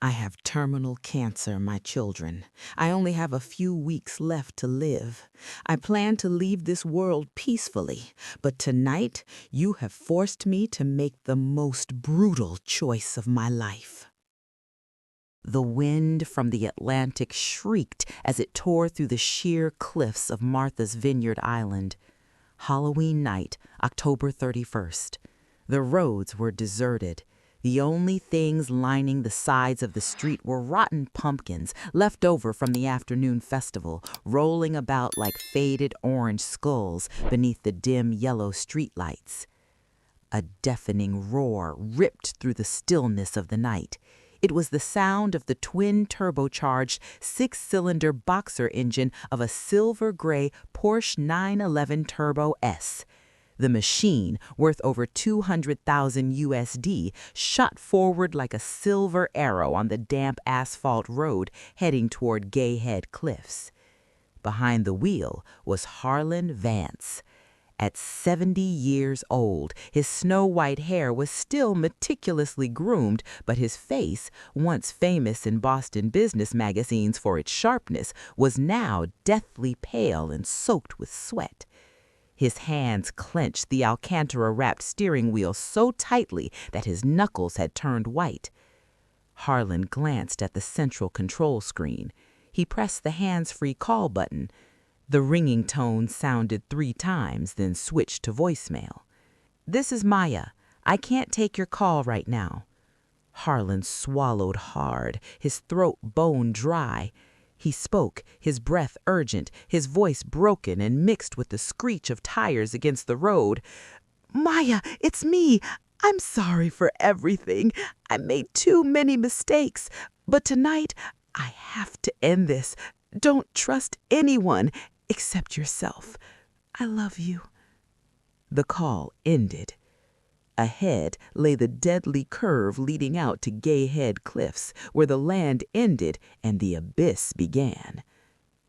I have terminal cancer, my children. I only have a few weeks left to live. I plan to leave this world peacefully, but tonight you have forced me to make the most brutal choice of my life. The wind from the Atlantic shrieked as it tore through the sheer cliffs of Martha's Vineyard Island. Halloween night, October 31st. The roads were deserted. The only things lining the sides of the street were rotten pumpkins left over from the afternoon festival, rolling about like faded orange skulls beneath the dim yellow streetlights. A deafening roar ripped through the stillness of the night. It was the sound of the twin-turbocharged six-cylinder boxer engine of a silver-gray Porsche 911 Turbo S. The machine, worth over 200,000 USD, shot forward like a silver arrow on the damp asphalt road heading toward Gay Head Cliffs. Behind the wheel was Harlan Vance. At 70 years old, his snow-white hair was still meticulously groomed, but his face, once famous in Boston business magazines for its sharpness, was now deathly pale and soaked with sweat. His hands clenched the Alcantara-wrapped steering wheel so tightly that his knuckles had turned white. Harlan glanced at the central control screen. He pressed the hands-free call button. The ringing tone sounded 3 times, then switched to voicemail. "This is Maya. I can't take your call right now." Harlan swallowed hard, his throat bone dry. He spoke, his breath urgent, his voice broken and mixed with the screech of tires against the road. "Maya, it's me. I'm sorry for everything. I made too many mistakes. But tonight, I have to end this. Don't trust anyone except yourself. I love you." The call ended. Ahead lay the deadly curve leading out to Gay Head Cliffs, where the land ended and the abyss began.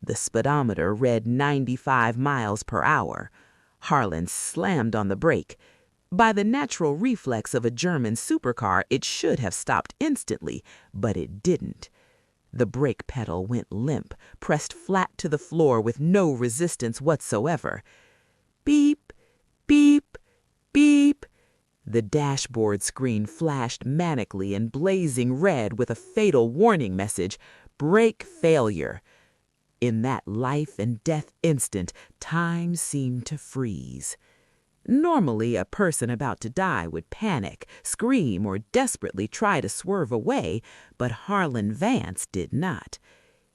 The speedometer read 95 miles per hour. Harlan slammed on the brake. By the natural reflex of a German supercar, it should have stopped instantly, but it didn't. The brake pedal went limp, pressed flat to the floor with no resistance whatsoever. Beep, beep, beep. The dashboard screen flashed manically in blazing red with a fatal warning message: brake failure. In that life and death instant, time seemed to freeze. Normally, a person about to die would panic, scream, or desperately try to swerve away, but Harlan Vance did not.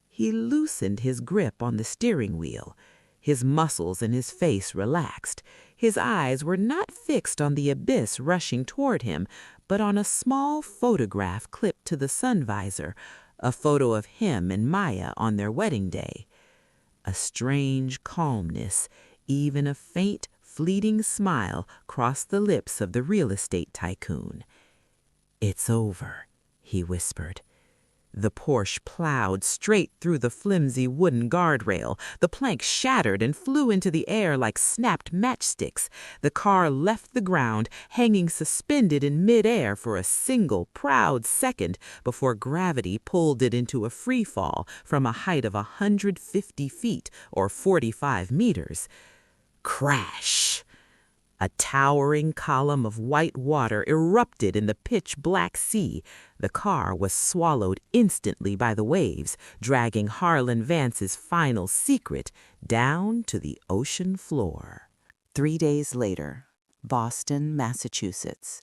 He loosened his grip on the steering wheel. His muscles and his face relaxed. His eyes were not fixed on the abyss rushing toward him, but on a small photograph clipped to the sun visor, a photo of him and Maya on their wedding day. A strange calmness, even a faint, fleeting smile crossed the lips of the real estate tycoon. "It's over," he whispered. The Porsche plowed straight through the flimsy wooden guardrail. The plank shattered and flew into the air like snapped matchsticks. The car left the ground, hanging suspended in midair for a single proud second before gravity pulled it into a free fall from a height of 150 feet or 45 meters. Crash! A towering column of white water erupted in the pitch-black sea. The car was swallowed instantly by the waves, dragging Harlan Vance's final secret down to the ocean floor. 3 days later, Boston, Massachusetts.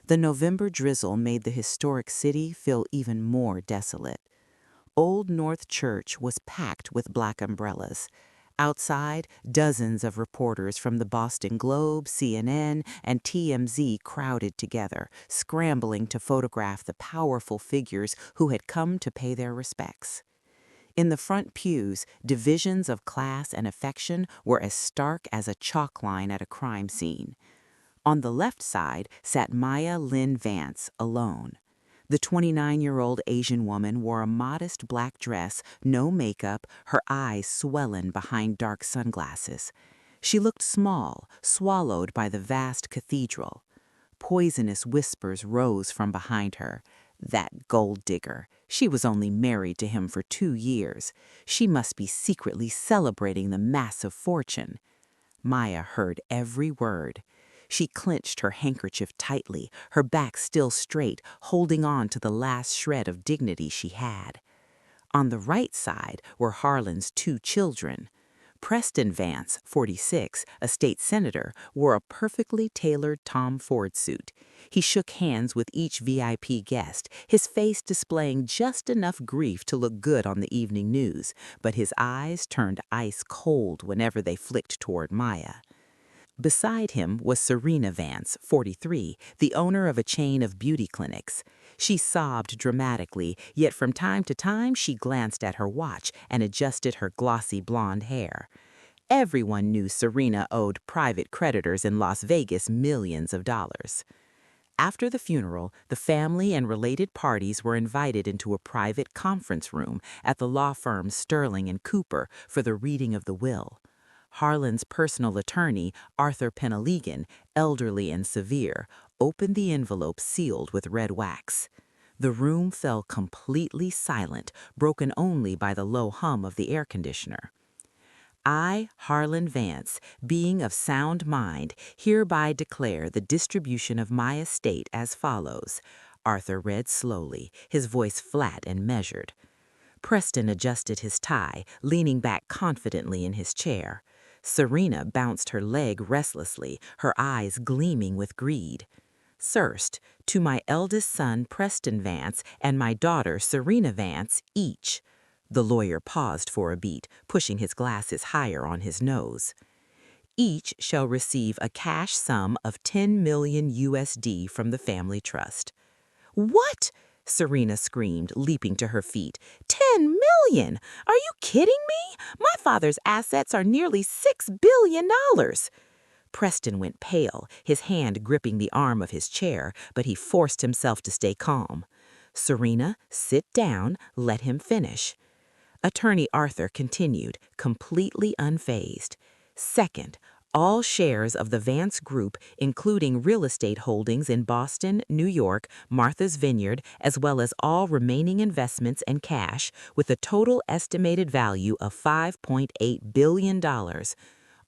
The November drizzle made the historic city feel even more desolate. Old North Church was packed with black umbrellas. Outside, dozens of reporters from the Boston Globe, CNN, and TMZ crowded together, scrambling to photograph the powerful figures who had come to pay their respects. In the front pews, divisions of class and affection were as stark as a chalk line at a crime scene. On the left side sat Maya Lynn Vance alone. The 29-year-old Asian woman wore a modest black dress, no makeup, her eyes swollen behind dark sunglasses. She looked small, swallowed by the vast cathedral. Poisonous whispers rose from behind her. That gold digger. She was only married to him for 2 years. She must be secretly celebrating the massive fortune. Maya heard every word. She clenched her handkerchief tightly, her back still straight, holding on to the last shred of dignity she had. On the right side were Harlan's 2 children. Preston Vance, 46, a state senator, wore a perfectly tailored Tom Ford suit. He shook hands with each VIP guest, his face displaying just enough grief to look good on the evening news, but his eyes turned ice cold whenever they flicked toward Maya. Beside him was Serena Vance, 43, the owner of a chain of beauty clinics. She sobbed dramatically, yet from time to time she glanced at her watch and adjusted her glossy blonde hair. Everyone knew Serena owed private creditors in Las Vegas millions of dollars. After the funeral, the family and related parties were invited into a private conference room at the law firm Sterling and Cooper for the reading of the will. Harlan's personal attorney, Arthur Penelegan, elderly and severe, opened the envelope sealed with red wax. The room fell completely silent, broken only by the low hum of the air conditioner. I, Harlan Vance, being of sound mind, hereby declare the distribution of my estate as follows. Arthur read slowly, his voice flat and measured. Preston adjusted his tie, leaning back confidently in his chair. Serena bounced her leg restlessly, her eyes gleaming with greed. First, to my eldest son Preston Vance and my daughter Serena Vance each. The lawyer paused for a beat, pushing his glasses higher on his nose. Each shall receive a cash sum of 10 million USD from the family trust. What? Serena screamed, leaping to her feet. 10 million! Are you kidding me? My father's assets are nearly $6 billion. Preston went pale, his hand gripping the arm of his chair, but he forced himself to stay calm. Serena, sit down, let him finish. Attorney Arthur continued, completely unfazed. Second, all shares of the Vance Group, including real estate holdings in Boston, New York, Martha's Vineyard, as well as all remaining investments and cash, with a total estimated value of $5.8 billion.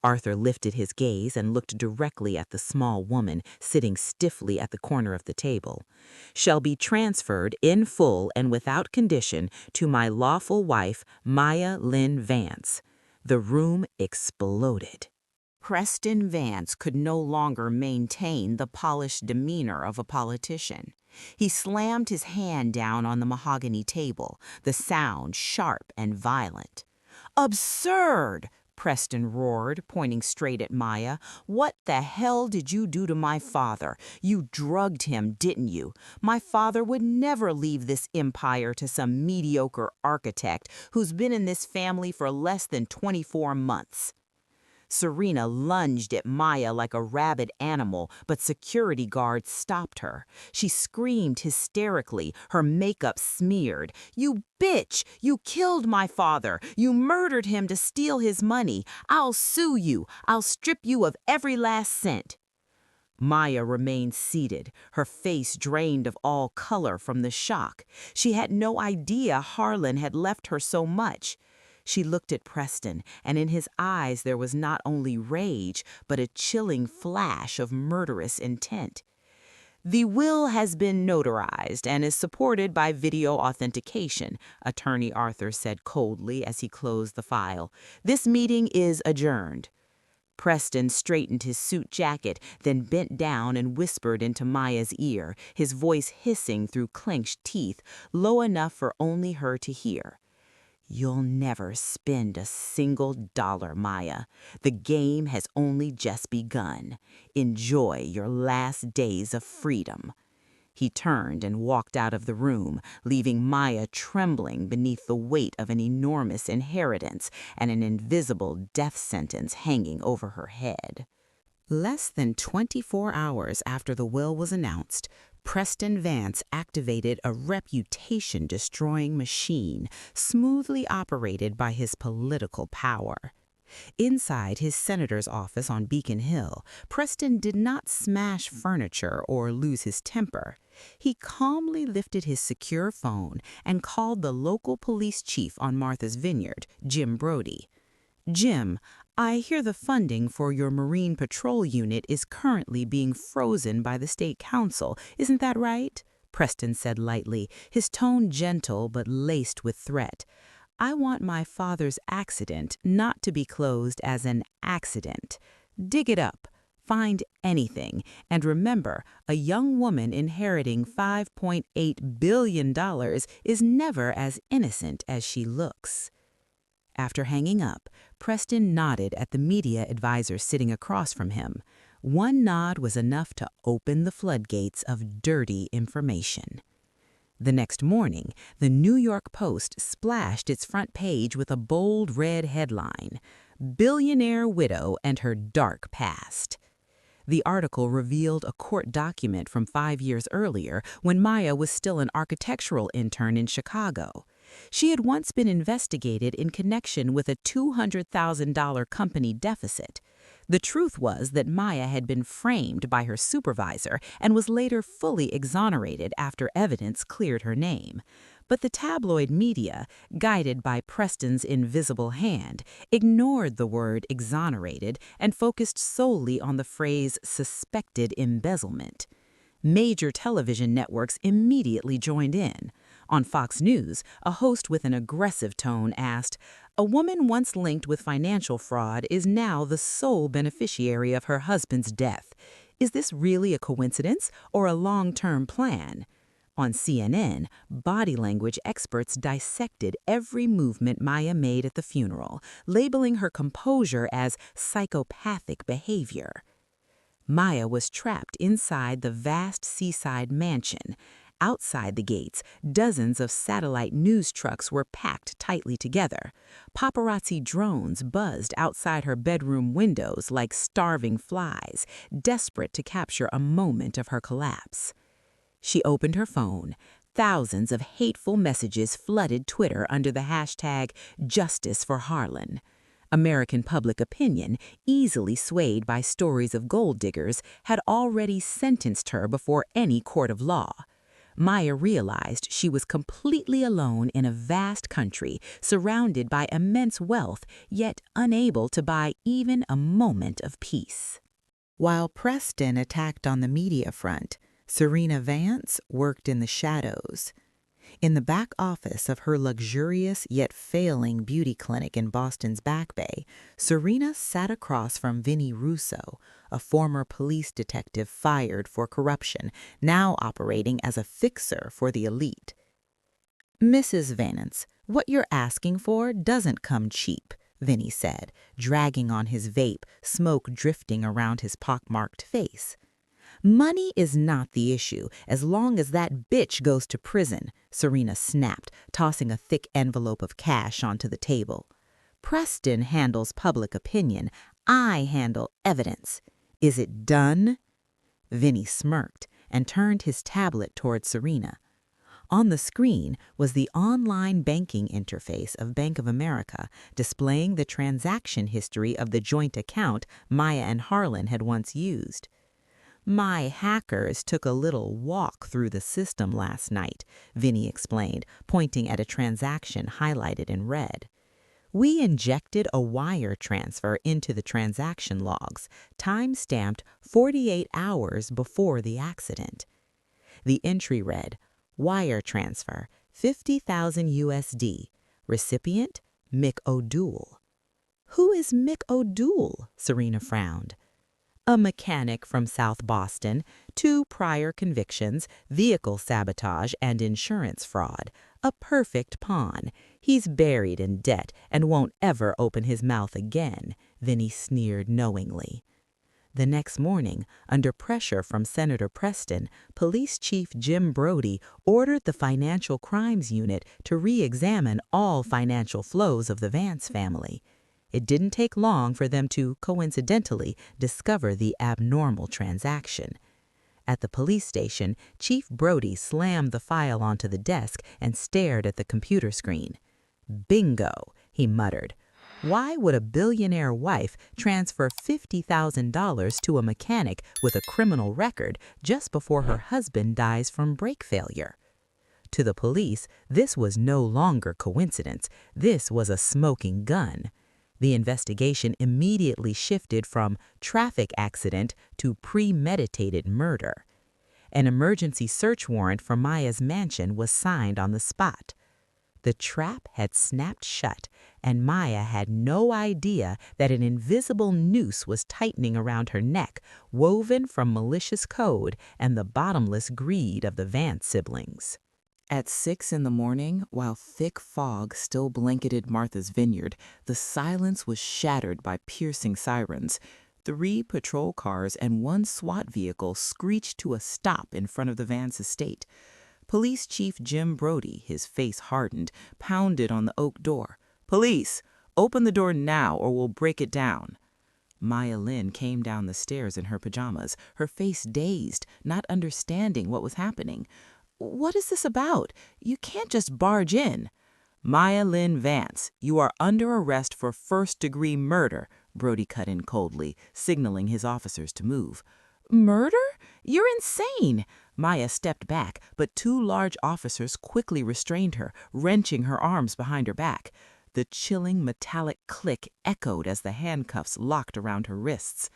Arthur lifted his gaze and looked directly at the small woman sitting stiffly at the corner of the table. Shall be transferred in full and without condition to my lawful wife, Maya Lynn Vance. The room exploded. Preston Vance could no longer maintain the polished demeanor of a politician. He slammed his hand down on the mahogany table, the sound sharp and violent. "Absurd!" Preston roared, pointing straight at Maya. "What the hell did you do to my father? You drugged him, didn't you? My father would never leave this empire to some mediocre architect who's been in this family for less than 24 months. Serena lunged at Maya like a rabid animal, but security guards stopped her. She screamed hysterically, her makeup smeared. "You bitch! You killed my father! You murdered him to steal his money! I'll sue you! I'll strip you of every last cent!" Maya remained seated, her face drained of all color from the shock. She had no idea Harlan had left her so much. She looked at Preston, and in his eyes there was not only rage, but a chilling flash of murderous intent. "The will has been notarized and is supported by video authentication," Attorney Arthur said coldly as he closed the file. "This meeting is adjourned." Preston straightened his suit jacket, then bent down and whispered into Maya's ear, his voice hissing through clenched teeth, low enough for only her to hear. "You'll never spend a single dollar, Maya. The game has only just begun. Enjoy your last days of freedom." He turned and walked out of the room, leaving Maya trembling beneath the weight of an enormous inheritance and an invisible death sentence hanging over her head. Less than 24 hours after the will was announced, Preston Vance activated a reputation-destroying machine smoothly operated by his political power. Inside his senator's office on Beacon Hill, Preston did not smash furniture or lose his temper. He calmly lifted his secure phone and called the local police chief on Martha's Vineyard, Jim Brody. "Jim, I hear the funding for your Marine Patrol unit is currently being frozen by the state council. Isn't that right?" Preston said lightly, his tone gentle but laced with threat. "I want my father's accident not to be closed as an accident. Dig it up. Find anything. And remember, a young woman inheriting $5.8 billion is never as innocent as she looks." After hanging up, Preston nodded at the media advisor sitting across from him. One nod was enough to open the floodgates of dirty information. The next morning, the New York Post splashed its front page with a bold red headline, "Billionaire Widow and Her Dark Past." The article revealed a court document from 5 years earlier when Maya was still an architectural intern in Chicago. She had once been investigated in connection with a $200,000 company deficit. The truth was that Maya had been framed by her supervisor and was later fully exonerated after evidence cleared her name. But the tabloid media, guided by Preston's invisible hand, ignored the word exonerated and focused solely on the phrase suspected embezzlement. Major television networks immediately joined in. On Fox News, a host with an aggressive tone asked, "A woman once linked with financial fraud is now the sole beneficiary of her husband's death. Is this really a coincidence or a long-term plan?" On CNN, body language experts dissected every movement Maya made at the funeral, labeling her composure as psychopathic behavior. Maya was trapped inside the vast seaside mansion. Outside the gates, dozens of satellite news trucks were packed tightly together. Paparazzi drones buzzed outside her bedroom windows like starving flies, desperate to capture a moment of her collapse. She opened her phone. Thousands of hateful messages flooded Twitter under the hashtag Justice for Harlan. American public opinion, easily swayed by stories of gold diggers, had already sentenced her before any court of law. Maya realized she was completely alone in a vast country, surrounded by immense wealth, yet unable to buy even a moment of peace. While Preston attacked on the media front, Serena Vance worked in the shadows. In the back office of her luxurious yet failing beauty clinic in Boston's Back Bay, Serena sat across from Vinnie Russo, a former police detective fired for corruption, now operating as a fixer for the elite. "Mrs. Vance, what you're asking for doesn't come cheap," Vinnie said, dragging on his vape, smoke drifting around his pockmarked face. "Money is not the issue, as long as that bitch goes to prison," Serena snapped, tossing a thick envelope of cash onto the table. "Preston handles public opinion. I handle evidence. Is it done?" Vinnie smirked and turned his tablet toward Serena. On the screen was the online banking interface of Bank of America, displaying the transaction history of the joint account Maya and Harlan had once used. "My hackers took a little walk through the system last night," Vinnie explained, pointing at a transaction highlighted in red. "We injected a wire transfer into the transaction logs, time-stamped 48 hours before the accident." The entry read, "Wire transfer, 50,000 USD. Recipient, Mick O'Doul." "Who is Mick O'Doul?" Serena frowned. "A mechanic from South Boston, 2 prior convictions, vehicle sabotage and insurance fraud. A perfect pawn. He's buried in debt and won't ever open his mouth again," Vinnie sneered knowingly. The next morning, under pressure from Senator Preston, Police Chief Jim Brody ordered the Financial Crimes Unit to re-examine all financial flows of the Vance family. It didn't take long for them to, coincidentally, discover the abnormal transaction. At the police station, Chief Brody slammed the file onto the desk and stared at the computer screen. "Bingo," he muttered. Why would a billionaire wife transfer $50,000 to a mechanic with a criminal record just before her husband dies from brake failure? To the police, this was no longer coincidence. This was a smoking gun. The investigation immediately shifted from traffic accident to premeditated murder. An emergency search warrant for Maya's mansion was signed on the spot. The trap had snapped shut, and Maya had no idea that an invisible noose was tightening around her neck, woven from malicious code and the bottomless greed of the Vance siblings. At 6 in the morning, while thick fog still blanketed Martha's vineyard, the silence was shattered by piercing sirens. 3 patrol cars and 1 SWAT vehicle screeched to a stop in front of the Vance estate. Police Chief Jim Brody, his face hardened, pounded on the oak door. "Police, open the door now or we'll break it down." Maya Lynn came down the stairs in her pajamas, her face dazed, not understanding what was happening. "What is this about? You can't just barge in." "Maya Lynn Vance, you are under arrest for first-degree murder," Brody cut in coldly, signaling his officers to move. "Murder? You're insane!" Maya stepped back, but 2 large officers quickly restrained her, wrenching her arms behind her back. The chilling metallic click echoed as the handcuffs locked around her wrists.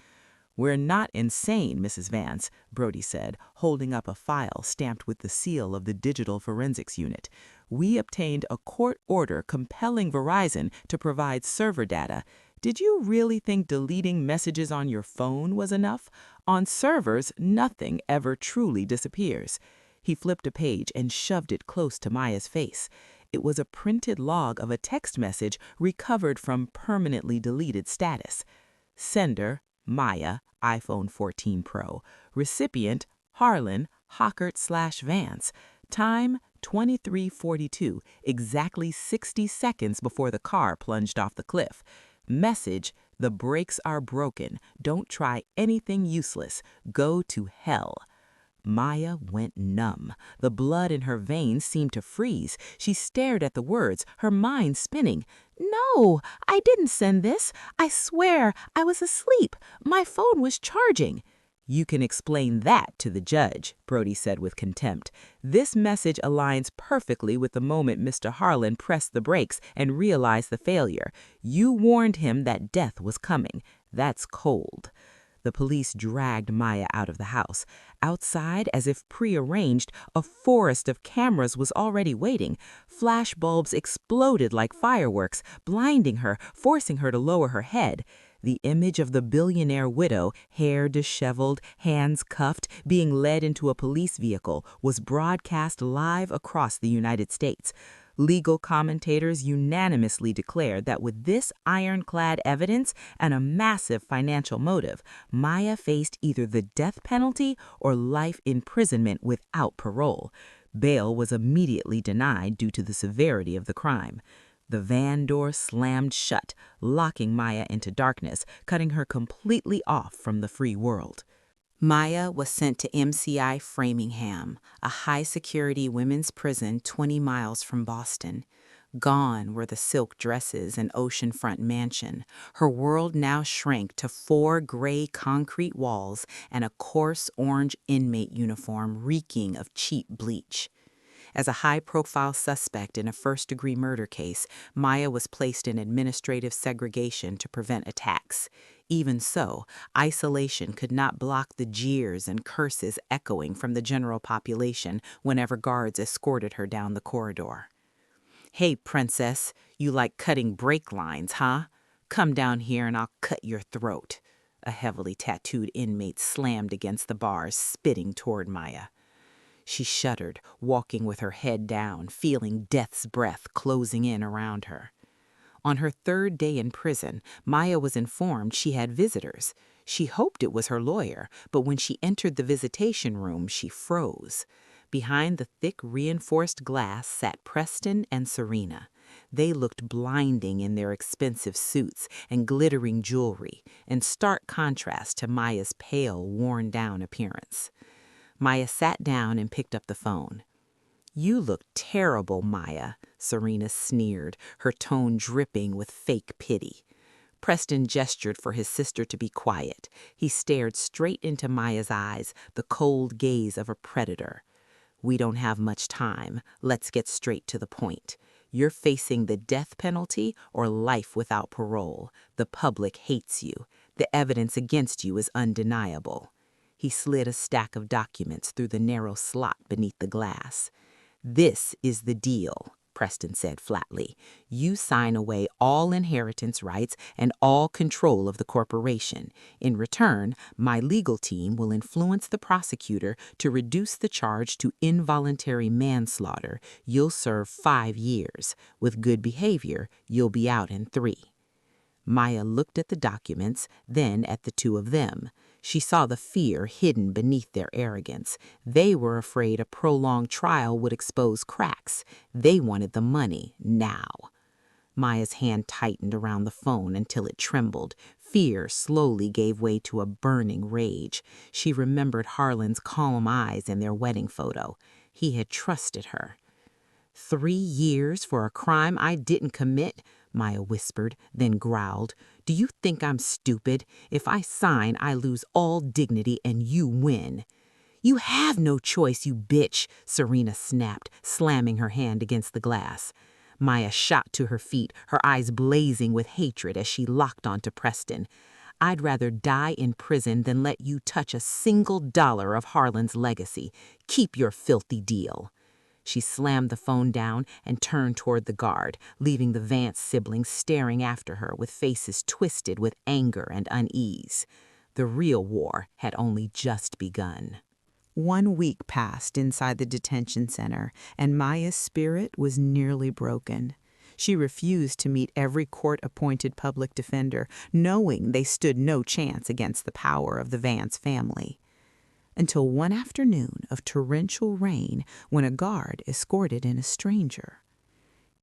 "We're not insane, Mrs. Vance," Brody said, holding up a file stamped with the seal of the Digital Forensics Unit. "We obtained a court order compelling Verizon to provide server data. Did you really think deleting messages on your phone was enough? On servers, nothing ever truly disappears." He flipped a page and shoved it close to Maya's face. It was a printed log of a text message recovered from permanently deleted status. Sender, Maya, iPhone 14 Pro. Recipient, Harlan, Hockert/Vance. Time, 23:42, exactly 60 seconds before the car plunged off the cliff. Message, "The brakes are broken. Don't try anything useless. Go to hell." Maya went numb. The blood in her veins seemed to freeze. She stared at the words, her mind spinning. "No, I didn't send this. I swear, I was asleep. My phone was charging." "You can explain that to the judge," Brody said with contempt. "This message aligns perfectly with the moment Mr. Harlan pressed the brakes and realized the failure. You warned him that death was coming. That's cold." The police dragged Maya out of the house. Outside, as if prearranged, a forest of cameras was already waiting. Flash bulbs exploded like fireworks, blinding her, forcing her to lower her head. The image of the billionaire widow, hair disheveled, hands cuffed, being led into a police vehicle, was broadcast live across the United States. Legal commentators unanimously declared that with this ironclad evidence and a massive financial motive, Maya faced either the death penalty or life imprisonment without parole. Bail was immediately denied due to the severity of the crime. The van door slammed shut, locking Maya into darkness, cutting her completely off from the free world. Maya was sent to MCI Framingham, a high-security women's prison 20 miles from Boston. Gone were the silk dresses and oceanfront mansion. Her world now shrank to 4 gray concrete walls and a coarse orange inmate uniform reeking of cheap bleach. As a high-profile suspect in a first-degree murder case, Maya was placed in administrative segregation to prevent attacks. Even so, isolation could not block the jeers and curses echoing from the general population whenever guards escorted her down the corridor. "Hey, princess, you like cutting brake lines, huh? Come down here and I'll cut your throat." A heavily tattooed inmate slammed against the bars, spitting toward Maya. She shuddered, walking with her head down, feeling death's breath closing in around her. On her 3rd day in prison, Maya was informed she had visitors. She hoped it was her lawyer, but when she entered the visitation room, she froze. Behind the thick reinforced glass sat Preston and Serena. They looked blinding in their expensive suits and glittering jewelry, in stark contrast to Maya's pale, worn-down appearance. Maya sat down and picked up the phone. You look terrible, Maya, Serena sneered, her tone dripping with fake pity. Preston gestured for his sister to be quiet. He stared straight into Maya's eyes, the cold gaze of a predator. We don't have much time. Let's get straight to the point. You're facing the death penalty or life without parole. The public hates you. The evidence against you is undeniable. He slid a stack of documents through the narrow slot beneath the glass. This is the deal, Preston said flatly. You sign away all inheritance rights and all control of the corporation. In return, my legal team will influence the prosecutor to reduce the charge to involuntary manslaughter. You'll serve 5 years. With good behavior, you'll be out in 3. Maya looked at the documents, then at the two of them. She saw the fear hidden beneath their arrogance. They were afraid a prolonged trial would expose cracks. They wanted the money now. Maya's hand tightened around the phone until it trembled. Fear slowly gave way to a burning rage. She remembered Harlan's calm eyes in their wedding photo. He had trusted her. 3 years for a crime I didn't commit? Maya whispered, then growled. Do you think I'm stupid? If I sign, I lose all dignity and you win. You have no choice, you bitch, Serena snapped, slamming her hand against the glass. Maya shot to her feet, her eyes blazing with hatred as she locked onto Preston. I'd rather die in prison than let you touch a single dollar of Harlan's legacy. Keep your filthy deal. She slammed the phone down and turned toward the guard, leaving the Vance siblings staring after her with faces twisted with anger and unease. The real war had only just begun. 1 week passed inside the detention center, and Maya's spirit was nearly broken. She refused to meet every court-appointed public defender, knowing they stood no chance against the power of the Vance family. Until one afternoon of torrential rain when a guard escorted in a stranger.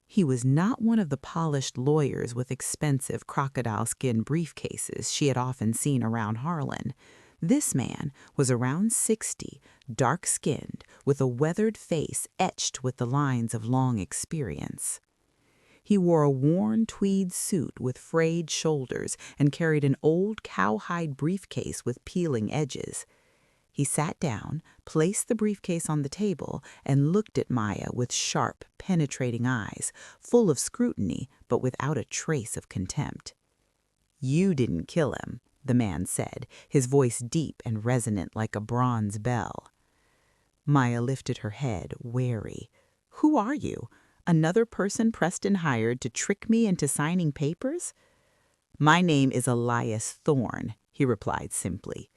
He was not one of the polished lawyers with expensive crocodile skin briefcases she had often seen around Harlan. This man was around 60, dark-skinned, with a weathered face etched with the lines of long experience. He wore a worn tweed suit with frayed shoulders and carried an old cowhide briefcase with peeling edges. He sat down, placed the briefcase on the table, and looked at Maya with sharp, penetrating eyes, full of scrutiny but without a trace of contempt. You didn't kill him, the man said, his voice deep and resonant like a bronze bell. Maya lifted her head, wary. Who are you? Another person Preston hired to trick me into signing papers? My name is Elias Thorne, he replied simply.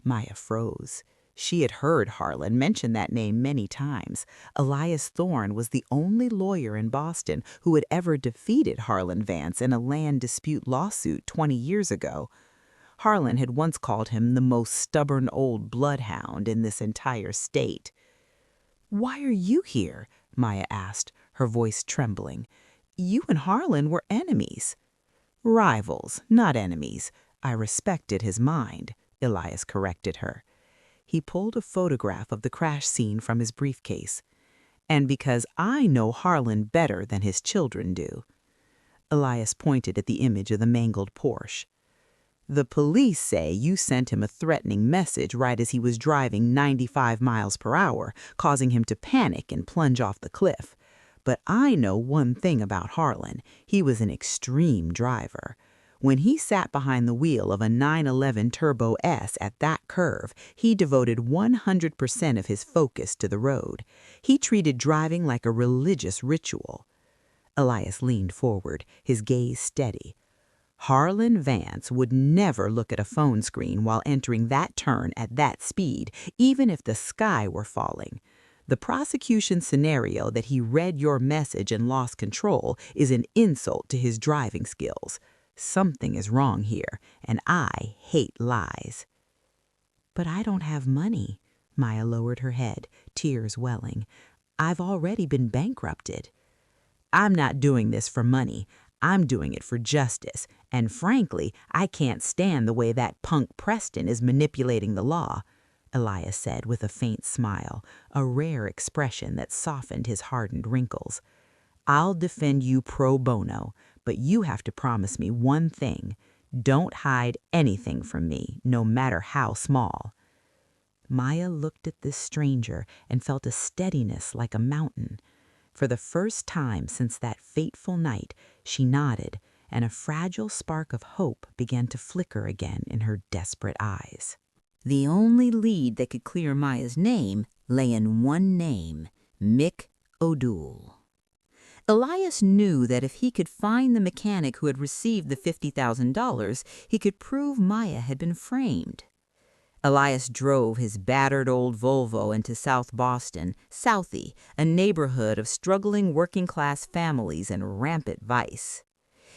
Maya froze. She had heard Harlan mention that name many times. Elias Thorne was the only lawyer in Boston who had ever defeated Harlan Vance in a land dispute lawsuit 20 years ago. Harlan had once called him the most stubborn old bloodhound in this entire state. "Why are you here?" Maya asked, her voice trembling. "You and Harlan were enemies." "Rivals, not enemies. I respected his mind," Elias corrected her. He pulled a photograph of the crash scene from his briefcase. "And because I know Harlan better than his children do." Elias pointed at the image of the mangled Porsche. "The police say you sent him a threatening message right as he was driving 95 miles per hour, causing him to panic and plunge off the cliff. But I know one thing about Harlan. He was an extreme driver. When he sat behind the wheel of a 911 Turbo S at that curve, he devoted 100% of his focus to the road. He treated driving like a religious ritual." Elias leaned forward, his gaze steady. "Harlan Vance would never look at a phone screen while entering that turn at that speed, even if the sky were falling. The prosecution scenario that he read your message and lost control is an insult to his driving skills. Something is wrong here, and I hate lies." "But I don't have money." Maya lowered her head, tears welling. "I've already been bankrupted." "I'm not doing this for money. I'm doing it for justice, and frankly, I can't stand the way that punk Preston is manipulating the law. Elias said with a faint smile, a rare expression that softened his hardened wrinkles. "I'll defend you pro bono, but you have to promise me one thing. Don't hide anything from me, no matter how small." Maya looked at this stranger and felt a steadiness like a mountain. For the first time since that fateful night, she nodded, and a fragile spark of hope began to flicker again in her desperate eyes. The only lead that could clear Maya's name lay in one name, Mick O'Doul. Elias knew that if he could find the mechanic who had received the $50,000, he could prove Maya had been framed. Elias drove his battered old Volvo into South Boston, Southie, a neighborhood of struggling working-class families and rampant vice.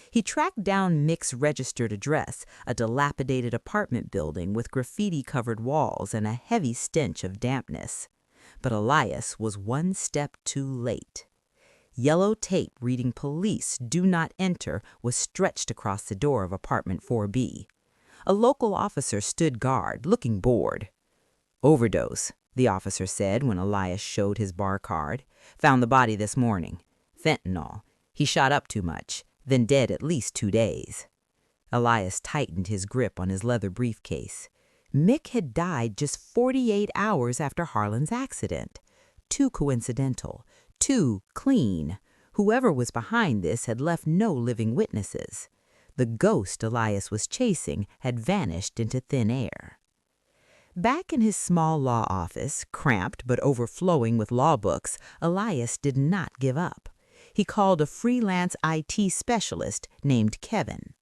He tracked down Mick's registered address, a dilapidated apartment building with graffiti-covered walls and a heavy stench of dampness. But Elias was one step too late. Yellow tape reading "Police, do not enter" was stretched across the door of apartment 4B. A local officer stood guard, looking bored. "Overdose," the officer said when Elias showed his bar card. "Found the body this morning. Fentanyl. He shot up too much, then dead at least 2 days." Elias tightened his grip on his leather briefcase. Mick had died just 48 hours after Harlan's accident. Too coincidental. Too clean. Whoever was behind this had left no living witnesses. The ghost Elias was chasing had vanished into thin air. Back in his small law office, cramped but overflowing with law books, Elias did not give up. He called a freelance IT specialist named Kevin.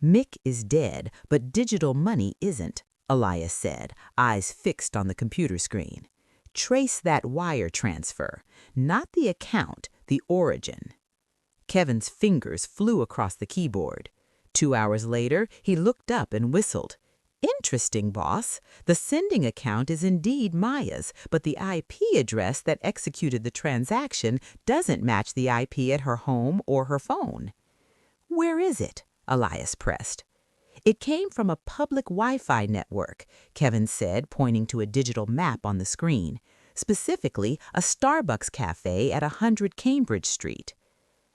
"Mick is dead, but digital money isn't," Elias said, eyes fixed on the computer screen. "Trace that wire transfer, not the account, the origin." Kevin's fingers flew across the keyboard. 2 hours later, he looked up and whistled. "Interesting, boss. The sending account is indeed Maya's, but the IP address that executed the transaction doesn't match the IP at her home or her phone." "Where is it?" Elias pressed. "It came from a public Wi-Fi network," Kevin said, pointing to a digital map on the screen. "Specifically, a Starbucks cafe at 100 Cambridge Street."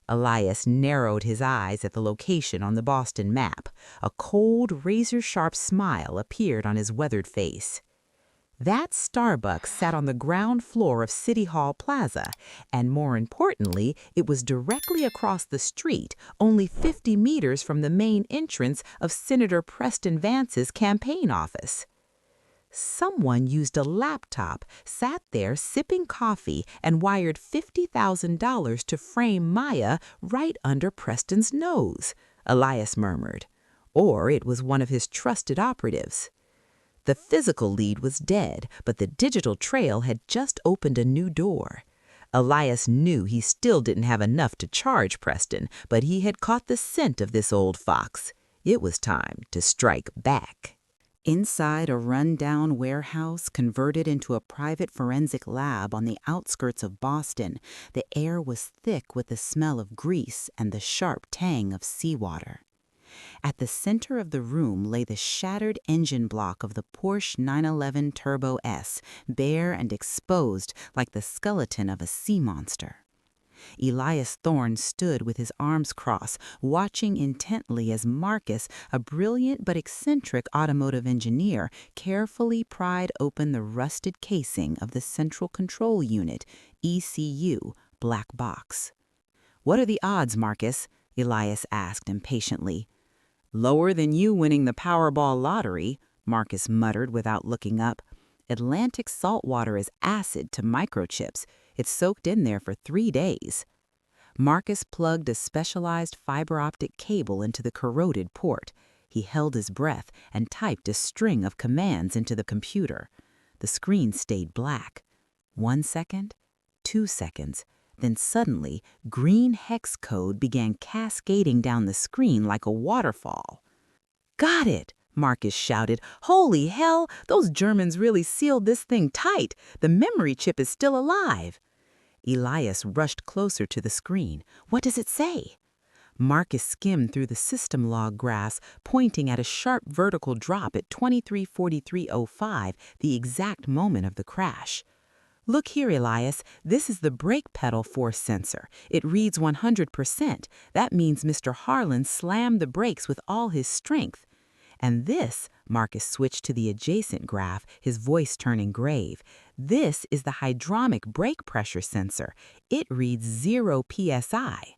Elias narrowed his eyes at the location on the Boston map. A cold, razor-sharp smile appeared on his weathered face. That Starbucks sat on the ground floor of City Hall Plaza, and more importantly, it was directly across the street, only 50 meters from the main entrance of Senator Preston Vance's campaign office. Someone used a laptop, sat there sipping coffee, and wired $50,000 to frame Maya right under Preston's nose, Elias murmured. Or it was one of his trusted operatives. The physical lead was dead, but the digital trail had just opened a new door. Elias knew he still didn't have enough to charge Preston, but he had caught the scent of this old fox. It was time to strike back. Inside a run-down warehouse converted into a private forensic lab on the outskirts of Boston, the air was thick with the smell of grease and the sharp tang of seawater. At the center of the room lay the shattered engine block of the Porsche 911 Turbo S, bare and exposed like the skeleton of a sea monster. Elias Thorne stood with his arms crossed, watching intently as Marcus, a brilliant but eccentric automotive engineer, carefully pried open the rusted casing of the Central Control Unit, ECU, black box. "What are the odds, Marcus?" Elias asked impatiently. "Lower than you winning the Powerball lottery," Marcus muttered without looking up. "Atlantic saltwater is acid to microchips. It's soaked in there for 3 days." Marcus plugged a specialized fiber optic cable into the corroded port. He held his breath and typed a string of commands into the computer. The screen stayed black. 1 second, 2 seconds, then suddenly green hex code began cascading down the screen like a waterfall. "Got it!" Marcus shouted. "Holy hell, those Germans really sealed this thing tight. The memory chip is still alive." Elias rushed closer to the screen. "What does it say?" Marcus skimmed through the system log graphs, pointing at a sharp vertical drop at 23:43:05, the exact moment of the crash. Look here, Elias, this is the brake pedal force sensor. It reads 100%. That means Mr. Harlan slammed the brakes with all his strength. And this, Marcus switched to the adjacent graph, his voice turning grave. This is the hydromic brake pressure sensor. It reads 0 psi.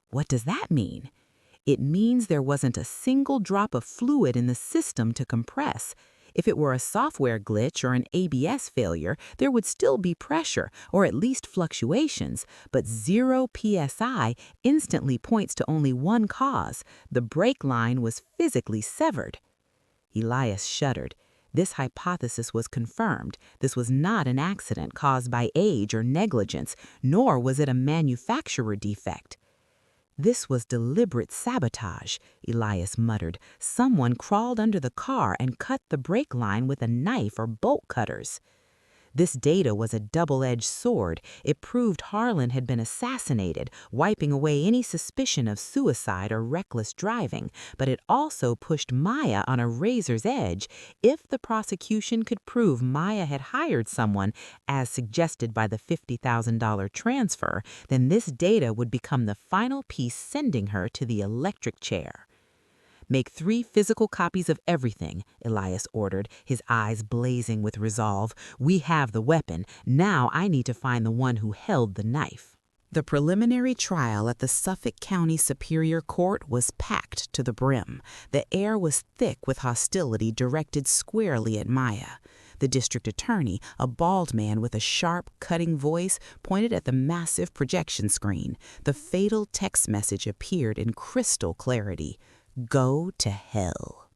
What does that mean? It means there wasn't a single drop of fluid in the system to compress. If it were a software glitch or an ABS failure, there would still be pressure, or at least fluctuations, but 0 psi instantly points to only one cause. The brake line was physically severed. Elias shuddered. This hypothesis was confirmed. This was not an accident caused by age or negligence, nor was it a manufacturer defect. This was deliberate sabotage, Elias muttered. Someone crawled under the car and cut the brake line with a knife or bolt cutters. This data was a double-edged sword. It proved Harlan had been assassinated, wiping away any suspicion of suicide or reckless driving, but it also pushed Maya on a razor's edge. If the prosecution could prove Maya had hired someone, as suggested by the $50,000 transfer, then this data would become the final piece sending her to the electric chair. Make 3 physical copies of everything, Elias ordered, his eyes blazing with resolve. We have the weapon. Now I need to find the one who held the knife. The preliminary trial at the Suffolk County Superior Court was packed to the brim. The air was thick with hostility directed squarely at Maya. The district attorney, a bald man with a sharp, cutting voice, pointed at the massive projection screen. The fatal text message appeared in crystal clarity. Go to hell.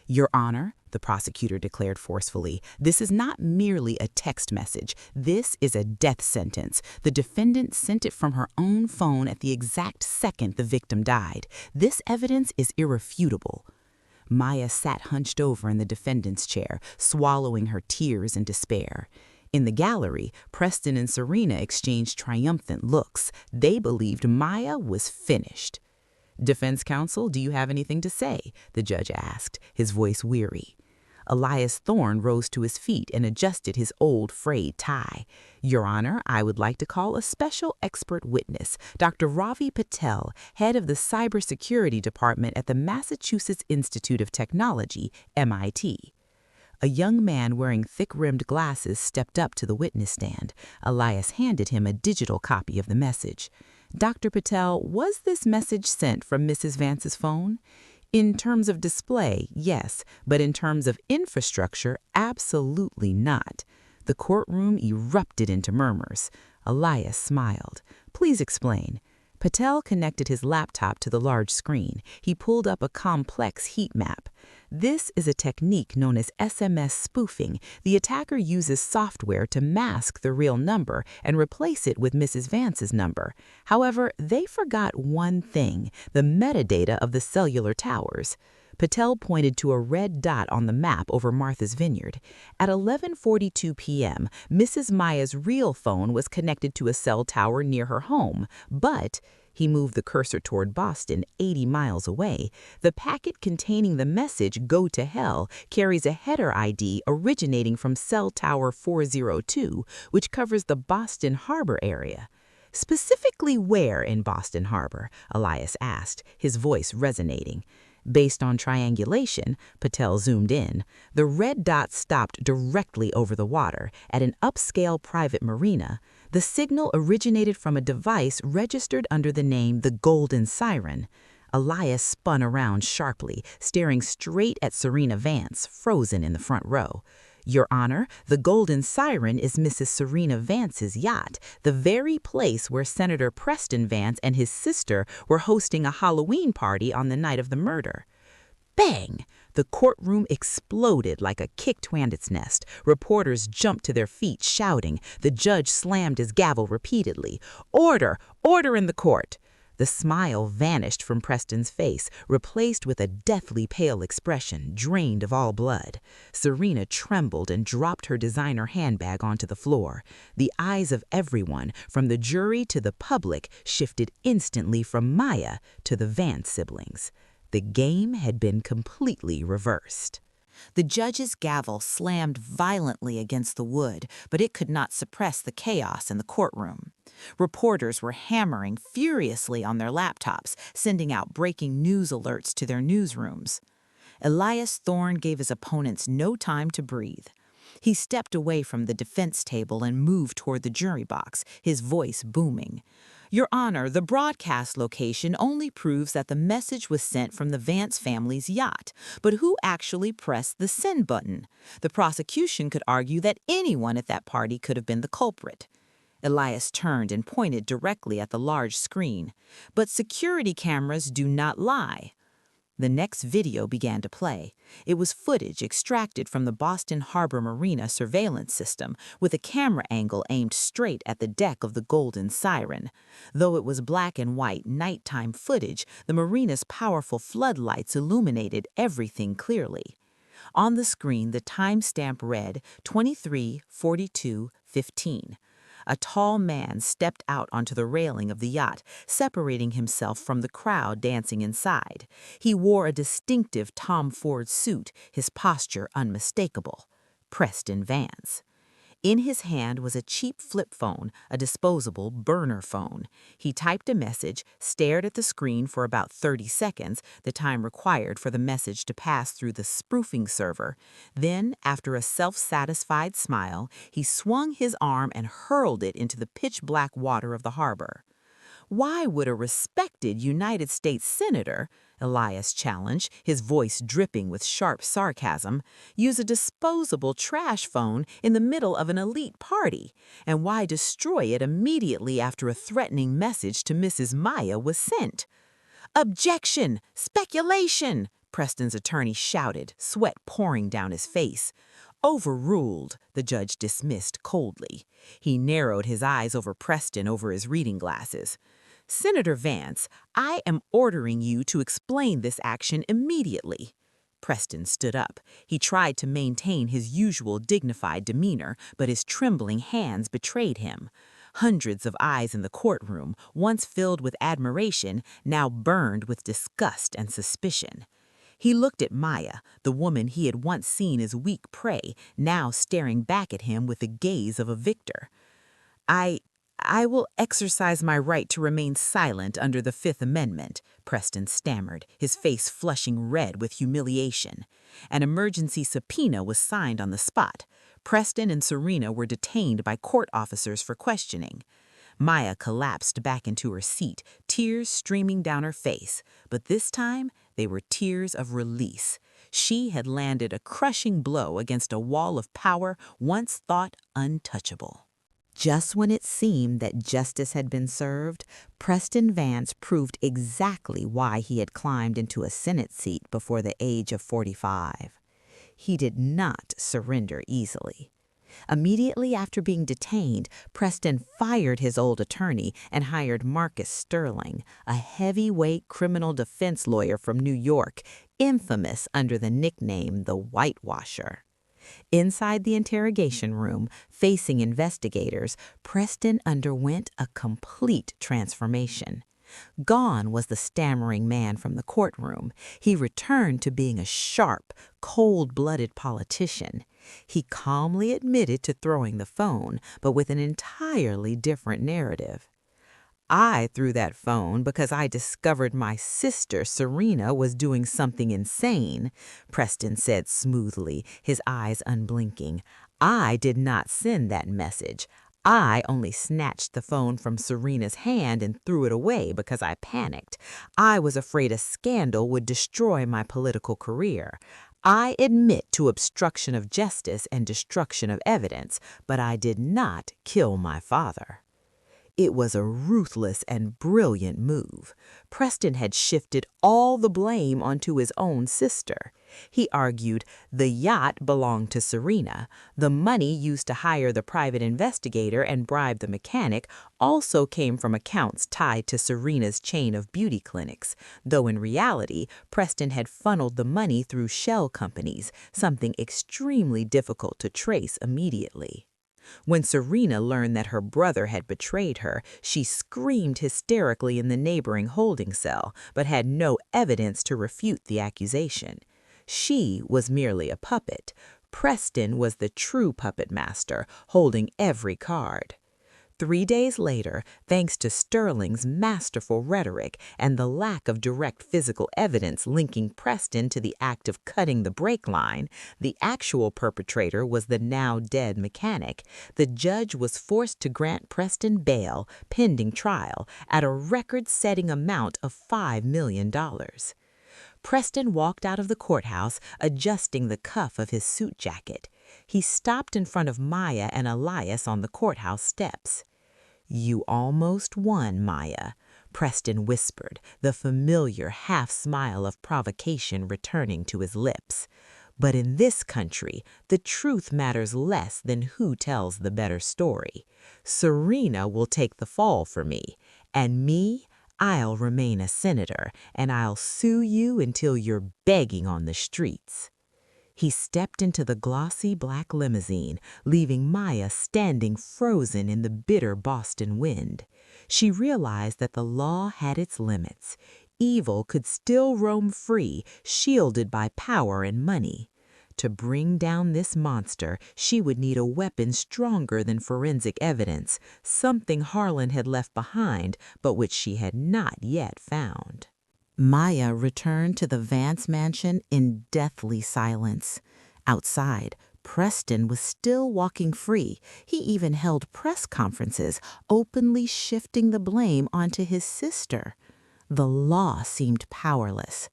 Your Honor, the prosecutor declared forcefully, this is not merely a text message. This is a death sentence. The defendant sent it from her own phone at the exact second the victim died. This evidence is irrefutable. Maya sat hunched over in the defendant's chair, swallowing her tears in despair. In the gallery, Preston and Serena exchanged triumphant looks. They believed Maya was finished. Defense counsel, do you have anything to say? The judge asked, his voice weary. Elias Thorne rose to his feet and adjusted his old frayed tie. Your Honor, I would like to call a special expert witness, Dr. Ravi Patel, head of the cybersecurity department at the Massachusetts Institute of Technology, MIT. A young man wearing thick-rimmed glasses stepped up to the witness stand. Elias handed him a digital copy of the message. Dr. Patel, was this message sent from Mrs. Vance's phone? In terms of display, yes, but in terms of infrastructure, absolutely not. The courtroom erupted into murmurs. Elias smiled. Please explain. Patel connected his laptop to the large screen. He pulled up a complex heat map. This is a technique known as SMS spoofing. The attacker uses software to mask the real number and replace it with Mrs. Vance's number. However, they forgot one thing, the metadata of the cellular towers. Patel pointed to a red dot on the map over Martha's Vineyard. At 11:42 p.m., Mrs. Maya's real phone was connected to a cell tower near her home, but he moved the cursor toward Boston, 80 miles away. The packet containing the message, Go to Hell, carries a header ID originating from cell tower 402, which covers the Boston Harbor area. Specifically where in Boston Harbor? Elias asked, his voice resonating. Based on triangulation, Patel zoomed in. The red dot stopped directly over the water at an upscale private marina. The signal originated from a device registered under the name the Golden Siren. Elias spun around sharply, staring straight at Serena Vance, frozen in the front row. Your Honor, the Golden Siren is Mrs. Serena Vance's yacht, the very place where Senator Preston Vance and his sister were hosting a Halloween party on the night of the murder. Bang! The courtroom exploded like a kicked hornet's nest. Reporters jumped to their feet, shouting. The judge slammed his gavel repeatedly. Order! Order in the court! The smile vanished from Preston's face, replaced with a deathly pale expression, drained of all blood. Serena trembled and dropped her designer handbag onto the floor. The eyes of everyone, from the jury to the public, shifted instantly from Maya to the Vance siblings. The game had been completely reversed. The judge's gavel slammed violently against the wood, but it could not suppress the chaos in the courtroom. Reporters were hammering furiously on their laptops, sending out breaking news alerts to their newsrooms. Elias Thorne gave his opponents no time to breathe. He stepped away from the defense table and moved toward the jury box, his voice booming. Your Honor, the broadcast location only proves that the message was sent from the Vance family's yacht. But who actually pressed the send button? The prosecution could argue that anyone at that party could have been the culprit. Elias turned and pointed directly at the large screen. But security cameras do not lie. The next video began to play. It was footage extracted from the Boston Harbor Marina surveillance system, with a camera angle aimed straight at the deck of the Golden Siren. Though it was black and white nighttime footage, the marina's powerful floodlights illuminated everything clearly. On the screen, the timestamp read 23:42:15. A tall man stepped out onto the railing of the yacht, separating himself from the crowd dancing inside. He wore a distinctive Tom Ford suit, his posture unmistakable. Preston Vance. In his hand was a cheap flip phone, a disposable burner phone. He typed a message, stared at the screen for about 30 seconds, the time required for the message to pass through the spoofing server. Then, after a self-satisfied smile, he swung his arm and hurled it into the pitch-black water of the harbor. Why would a respected United States senator, Elias challenged, his voice dripping with sharp sarcasm, use a disposable trash phone in the middle of an elite party? And why destroy it immediately after a threatening message to Mrs. Maya was sent? Objection! Speculation! Preston's attorney shouted, sweat pouring down his face. Overruled, the judge dismissed coldly. He narrowed his eyes over Preston over his reading glasses. Senator Vance, I am ordering you to explain this action immediately. Preston stood up. He tried to maintain his usual dignified demeanor, but his trembling hands betrayed him. Hundreds of eyes in the courtroom, once filled with admiration, now burned with disgust and suspicion. He looked at Maya, the woman he had once seen as weak prey, now staring back at him with the gaze of a victor. I will exercise my right to remain silent under the Fifth Amendment, Preston stammered, his face flushing red with humiliation. An emergency subpoena was signed on the spot. Preston and Serena were detained by court officers for questioning. Maya collapsed back into her seat, tears streaming down her face, but this time they were tears of release. She had landed a crushing blow against a wall of power once thought untouchable. Just when it seemed that justice had been served, Preston Vance proved exactly why he had climbed into a Senate seat before the age of 45. He did not surrender easily. Immediately after being detained, Preston fired his old attorney and hired Marcus Sterling, a heavyweight criminal defense lawyer from New York, infamous under the nickname the Whitewasher. Inside the interrogation room, facing investigators, Preston underwent a complete transformation. Gone was the stammering man from the courtroom. He returned to being a sharp, cold-blooded politician. He calmly admitted to throwing the phone, but with an entirely different narrative. I threw that phone because I discovered my sister, Serena, was doing something insane, Preston said smoothly, his eyes unblinking. I did not send that message. I only snatched the phone from Serena's hand and threw it away because I panicked. I was afraid a scandal would destroy my political career. I admit to obstruction of justice and destruction of evidence, but I did not kill my father. It was a ruthless and brilliant move. Preston had shifted all the blame onto his own sister. He argued the yacht belonged to Serena. The money used to hire the private investigator and bribe the mechanic also came from accounts tied to Serena's chain of beauty clinics, though in reality, Preston had funneled the money through shell companies, something extremely difficult to trace immediately. When Serena learned that her brother had betrayed her, she screamed hysterically in the neighboring holding cell, but had no evidence to refute the accusation. She was merely a puppet. Preston was the true puppet master, holding every card. 3 days later, thanks to Sterling's masterful rhetoric and the lack of direct physical evidence linking Preston to the act of cutting the brake line, the actual perpetrator was the now-dead mechanic. The judge was forced to grant Preston bail pending trial at a record-setting amount of $5 million. Preston walked out of the courthouse, adjusting the cuff of his suit jacket. He stopped in front of Maya and Elias on the courthouse steps. "You almost won, Maya," Preston whispered, the familiar half-smile of provocation returning to his lips. "But in this country, the truth matters less than who tells the better story. Serena will take the fall for me, and me, I'll remain a senator, and I'll sue you until you're begging on the streets." He stepped into the glossy black limousine, leaving Maya standing frozen in the bitter Boston wind. She realized that the law had its limits. Evil could still roam free, shielded by power and money. To bring down this monster, she would need a weapon stronger than forensic evidence, something Harlan had left behind, but which she had not yet found. Maya returned to the Vance mansion in deathly silence. Outside, Preston was still walking free. He even held press conferences, openly shifting the blame onto his sister. The law seemed powerless.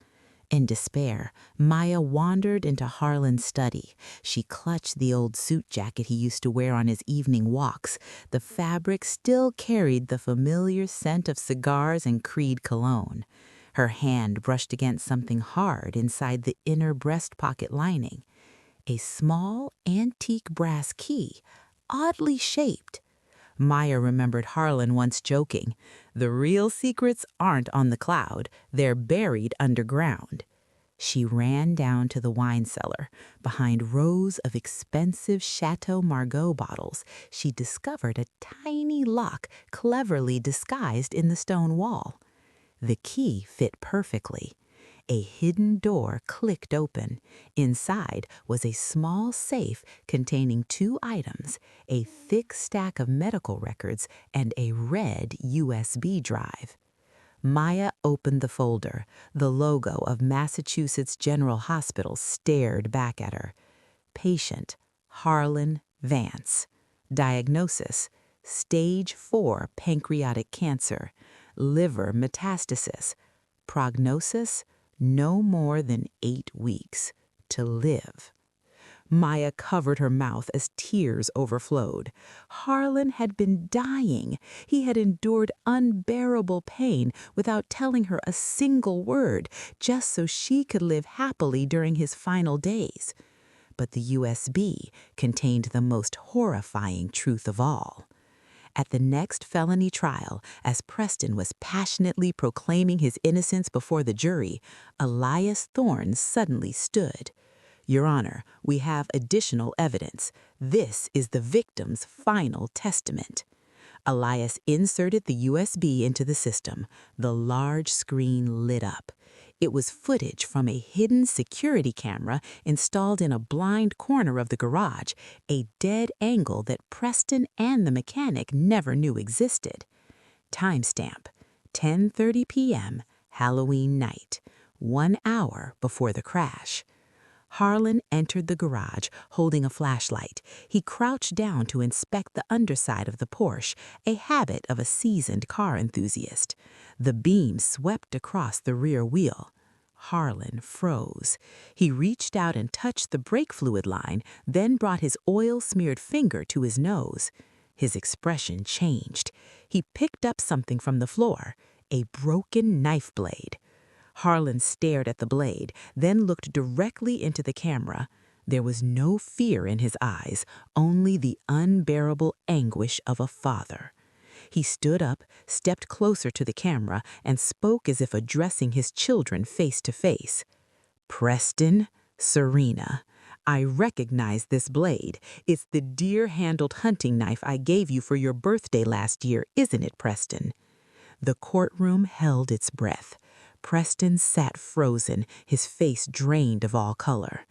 In despair, Maya wandered into Harlan's study. She clutched the old suit jacket he used to wear on his evening walks. The fabric still carried the familiar scent of cigars and Creed cologne. Her hand brushed against something hard inside the inner breast pocket lining. A small, antique brass key, oddly shaped. Maya remembered Harlan once joking, "The real secrets aren't on the cloud, they're buried underground." She ran down to the wine cellar. Behind rows of expensive Chateau Margaux bottles, she discovered a tiny lock cleverly disguised in the stone wall. The key fit perfectly. A hidden door clicked open. Inside was a small safe containing 2 items, a thick stack of medical records and a red USB drive. Maya opened the folder. The logo of Massachusetts General Hospital stared back at her. Patient, Harlan Vance. Diagnosis, stage 4 pancreatic cancer. Liver metastasis. Prognosis, no more than 8 weeks to live. Maya covered her mouth as tears overflowed. Harlan had been dying. He had endured unbearable pain without telling her a single word, just so she could live happily during his final days. But the USB contained the most horrifying truth of all. At the next felony trial, as Preston was passionately proclaiming his innocence before the jury, Elias Thorne suddenly stood. "Your Honor, we have additional evidence. This is the victim's final testament." Elias inserted the USB into the system. The large screen lit up. It was footage from a hidden security camera installed in a blind corner of the garage, a dead angle that Preston and the mechanic never knew existed. Timestamp, 10:30 p.m., Halloween night, 1 hour before the crash. Harlan entered the garage, holding a flashlight. He crouched down to inspect the underside of the Porsche, a habit of a seasoned car enthusiast. The beam swept across the rear wheel. Harlan froze. He reached out and touched the brake fluid line, then brought his oil-smeared finger to his nose. His expression changed. He picked up something from the floor, a broken knife blade. Harlan stared at the blade, then looked directly into the camera. There was no fear in his eyes, only the unbearable anguish of a father. He stood up, stepped closer to the camera, and spoke as if addressing his children face to face. "Preston, Serena, I recognize this blade. It's the deer-handled hunting knife I gave you for your birthday last year, isn't it, Preston?" The courtroom held its breath. Preston sat frozen, his face drained of all color.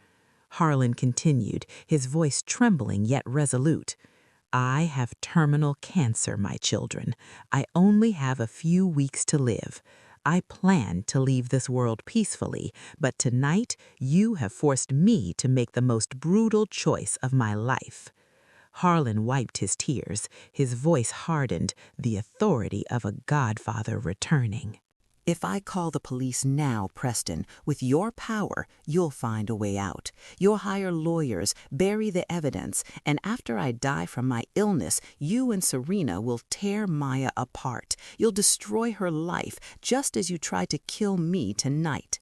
Harlan continued, his voice trembling yet resolute. "I have terminal cancer, my children. I only have a few weeks to live. I plan to leave this world peacefully, but tonight you have forced me to make the most brutal choice of my life." Harlan wiped his tears, his voice hardened, the authority of a godfather returning. "If I call the police now, Preston, with your power, you'll find a way out. You'll hire lawyers, bury the evidence, and after I die from my illness, you and Serena will tear Maya apart. You'll destroy her life, just as you tried to kill me tonight.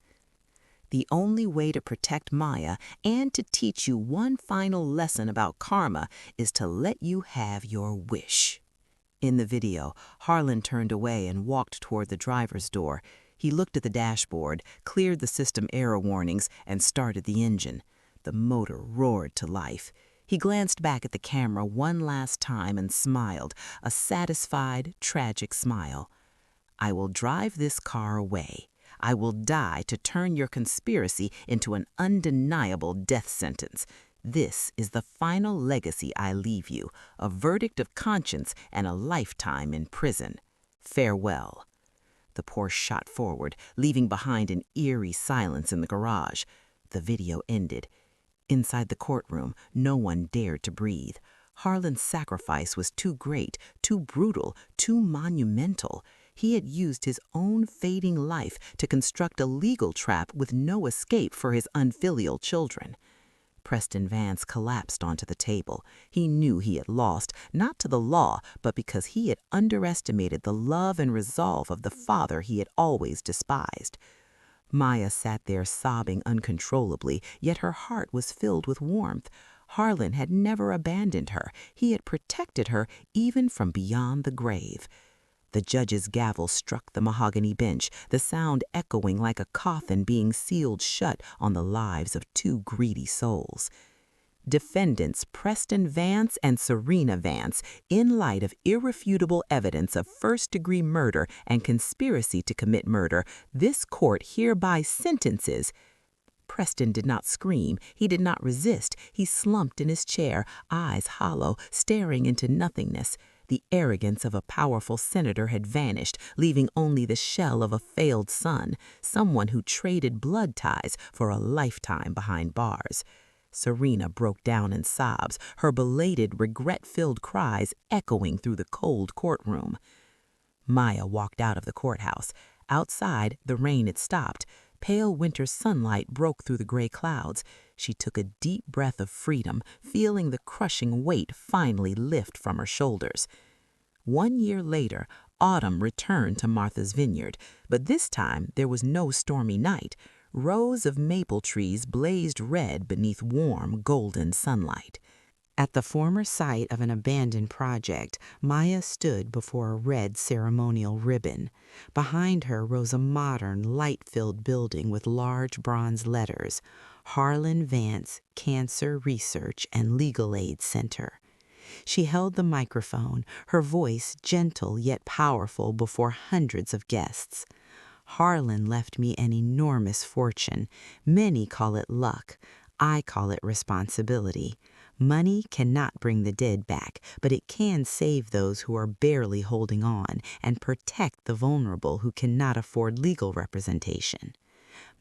The only way to protect Maya and to teach you one final lesson about karma is to let you have your wish." In the video, Harlan turned away and walked toward the driver's door. He looked at the dashboard, cleared the system error warnings, and started the engine. The motor roared to life. He glanced back at the camera one last time and smiled, a satisfied, tragic smile. "I will drive this car away. I will die to turn your conspiracy into an undeniable death sentence. This is the final legacy I leave you, a verdict of conscience and a lifetime in prison. Farewell." The Porsche shot forward, leaving behind an eerie silence in the garage. The video ended. Inside the courtroom, no one dared to breathe. Harlan's sacrifice was too great, too brutal, too monumental. He had used his own fading life to construct a legal trap with no escape for his unfilial children. Preston Vance collapsed onto the table. He knew he had lost, not to the law, but because he had underestimated the love and resolve of the father he had always despised. Maya sat there sobbing uncontrollably, yet her heart was filled with warmth. Harlan had never abandoned her. He had protected her even from beyond the grave. The judge's gavel struck the mahogany bench, the sound echoing like a coffin being sealed shut on the lives of two greedy souls. Defendants Preston Vance and Serena Vance, in light of irrefutable evidence of first-degree murder and conspiracy to commit murder, this court hereby sentences. Preston did not scream. He did not resist. He slumped in his chair, eyes hollow, staring into nothingness. The arrogance of a powerful senator had vanished, leaving only the shell of a failed son, someone who traded blood ties for a lifetime behind bars. Serena broke down in sobs, her belated, regret-filled cries echoing through the cold courtroom. Maya walked out of the courthouse. Outside, the rain had stopped. Pale winter sunlight broke through the gray clouds. She took a deep breath of freedom, feeling the crushing weight finally lift from her shoulders. 1 year later, autumn returned to Martha's Vineyard, but this time there was no stormy night. Rows of maple trees blazed red beneath warm, golden sunlight. At the former site of an abandoned project, Maya stood before a red ceremonial ribbon. Behind her rose a modern, light-filled building with large bronze letters, Harlan Vance Cancer Research and Legal Aid Center. She held the microphone, her voice gentle yet powerful before hundreds of guests. "Harlan left me an enormous fortune. Many call it luck. I call it responsibility. Money cannot bring the dead back, but it can save those who are barely holding on and protect the vulnerable who cannot afford legal representation."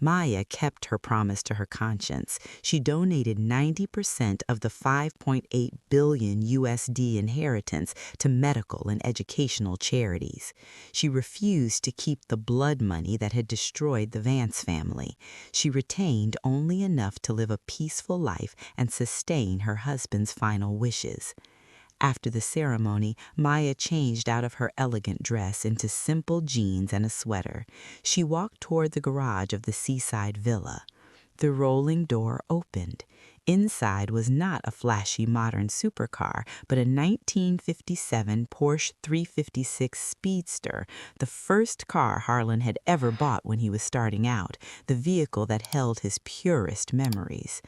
Maya kept her promise to her conscience. She donated 90% of the $5.8 billion USD inheritance to medical and educational charities. She refused to keep the blood money that had destroyed the Vance family. She retained only enough to live a peaceful life and sustain her husband's final wishes. After the ceremony, Maya changed out of her elegant dress into simple jeans and a sweater. She walked toward the garage of the seaside villa. The rolling door opened. Inside was not a flashy modern supercar, but a 1957 Porsche 356 Speedster, the first car Harlan had ever bought when he was starting out, the vehicle that held his purest memories.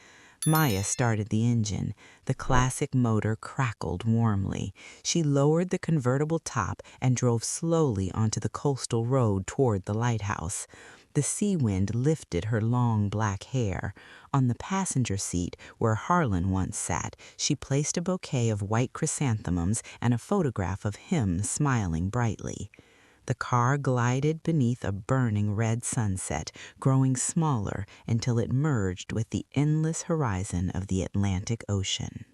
Maya started the engine. The classic motor crackled warmly. She lowered the convertible top and drove slowly onto the coastal road toward the lighthouse. The sea wind lifted her long black hair. On the passenger seat, where Harlan once sat, she placed a bouquet of white chrysanthemums and a photograph of him smiling brightly. The car glided beneath a burning red sunset, growing smaller until it merged with the endless horizon of the Atlantic Ocean.